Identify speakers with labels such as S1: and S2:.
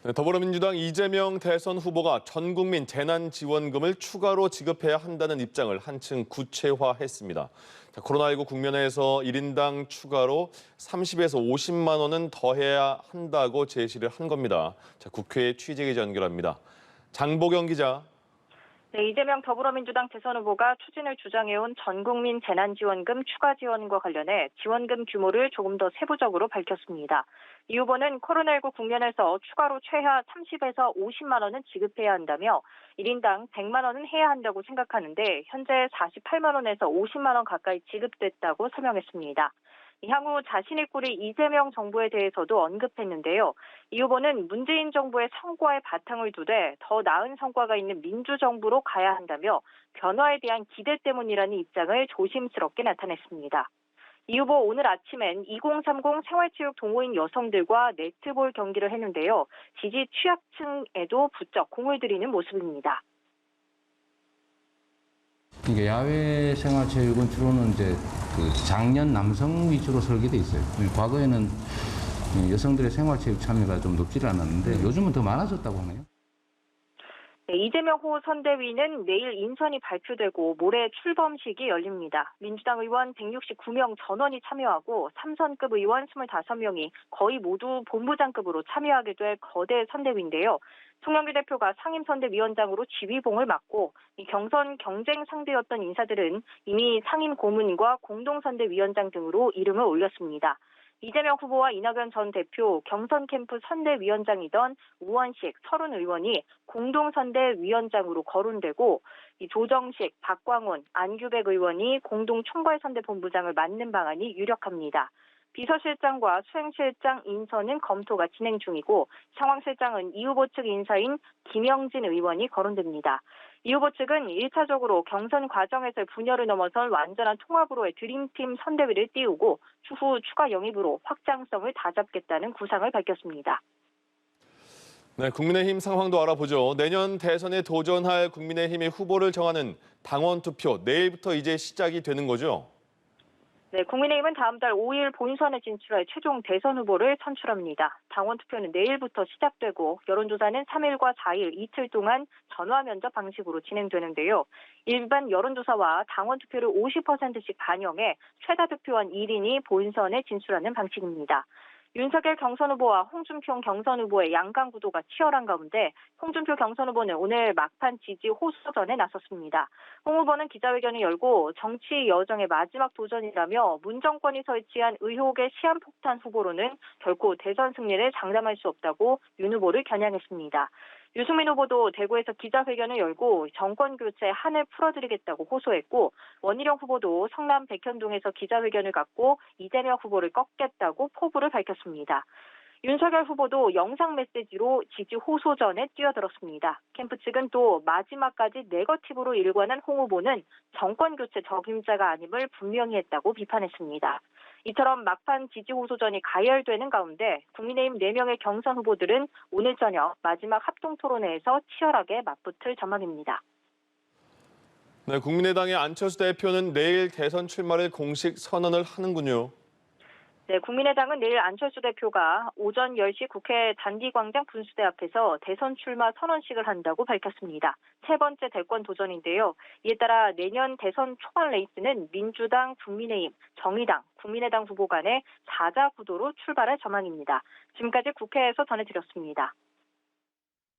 S1: 네, 더불어민주당 이재명 대선 후보가 전국민 재난지원금을 추가로 지급해야 한다는 입장을 한층 구체화했습니다. 코로나19 국면에서 1인당 추가로 30에서 50만 원은 더해야 한다고 제시를 한 겁니다. 국회 취재기자 연결합니다. 장보경 기자.
S2: 네, 이재명 더불어민주당 대선 후보가 추진을 주장해온 전국민 재난지원금 추가 지원과 관련해 지원금 규모를 조금 더 세부적으로 밝혔습니다. 이 후보는 코로나19 국면에서 추가로 최하 30에서 50만 원은 지급해야 한다며 1인당 100만 원은 해야 한다고 생각하는데 현재 48만 원에서 50만 원 가까이 지급됐다고 설명했습니다. 향후 자신이 꾸릴 이재명 정부에 대해서도 언급했는데요. 이 후보는 문재인 정부의 성과에 바탕을 두되 더 나은 성과가 있는 민주정부로 가야 한다며 변화에 대한 기대 때문이라는 입장을 조심스럽게 나타냈습니다. 이 후보 오늘 아침엔 2030 생활체육 동호인 여성들과 네트볼 경기를 했는데요. 지지 취약층에도 부쩍 공을 들이는 모습입니다.
S3: 그러니까 야외 생활체육은 주로는 이제 장년 남성 위주로 설계돼 있어요. 과거에는 여성들의 생활체육 참여가 좀 높지를 않았는데 요즘은 더 많아졌다고 하네요.
S2: 네, 이재명 후보 선대위는 내일 인선이 발표되고 모레 출범식이 열립니다. 민주당 의원 169명 전원이 참여하고 3선급 의원 25명이 거의 모두 본부장급으로 참여하게 될 거대 선대위인데요. 송영길 대표가 상임선대위원장으로 지휘봉을 맡고 경선 경쟁 상대였던 인사들은 이미 상임 고문과 공동선대위원장 등으로 이름을 올렸습니다. 이재명 후보와 이낙연 전 대표, 경선 캠프 선대위원장이던 우원식, 서른 의원이 공동선대위원장으로 거론되고 조정식, 박광훈, 안규백 의원이 공동총괄선대본부장을 맡는 방안이 유력합니다. 비서실장과 수행실장 인선은 검토가 진행 중이고 상황실장은 이 후보 측 인사인 김영진 의원이 거론됩니다. 이 후보 측은 1차적으로 경선 과정에서의 분열을 넘어선 완전한 통합으로의 드림팀 선대위를 띄우고 추후 추가 영입으로 확장성을 다잡겠다는 구상을 밝혔습니다.
S1: 네, 국민의힘 상황도 알아보죠. 내년 대선에 도전할 국민의힘의 후보를 정하는 당원 투표 내일부터 이제 시작이 되는 거죠?
S2: 네, 국민의힘은 다음 달 5일 본선에 진출할 최종 대선 후보를 선출합니다. 당원 투표는 내일부터 시작되고 여론조사는 3일과 4일 이틀 동안 전화 면접 방식으로 진행되는데요. 일반 여론조사와 당원 투표를 50%씩 반영해 최다 득표한 1인이 본선에 진출하는 방식입니다. 윤석열 경선 후보와 홍준표 경선 후보의 양강 구도가 치열한 가운데 홍준표 경선 후보는 오늘 막판 지지 호소전에 나섰습니다. 홍 후보는 기자회견을 열고 정치 여정의 마지막 도전이라며 문 정권이 설치한 의혹의 시한폭탄 후보로는 결코 대선 승리를 장담할 수 없다고 윤 후보를 겨냥했습니다. 유승민 후보도 대구에서 기자회견을 열고 정권 교체 한을 풀어드리겠다고 호소했고 원희룡 후보도 성남 백현동에서 기자회견을 갖고 이재명 후보를 꺾겠다고 포부를 밝혔습니다. 윤석열 후보도 영상 메시지로 지지 호소전에 뛰어들었습니다. 캠프 측은 또 마지막까지 네거티브로 일관한 홍 후보는 정권 교체 적임자가 아님을 분명히 했다고 비판했습니다. 이처럼 막판 지지 호소전이 가열되는 가운데 국민의힘 4명의 경선 후보들은 오늘 저녁 마지막 합동 토론회에서 치열하게 맞붙을 전망입니다.
S1: 네, 국민의당의 안철수 대표는 내일 대선 출마를 공식 선언을 하는군요.
S2: 네, 국민의당은 내일 안철수 대표가 오전 10시 국회 단기광장 분수대 앞에서 대선 출마 선언식을 한다고 밝혔습니다. 세 번째 대권 도전인데요. 이에 따라 내년 대선 초반 레이스는 민주당, 국민의힘, 정의당, 국민의당 후보 간의 4자 구도로 출발할 전망입니다. 지금까지 국회에서 전해드렸습니다.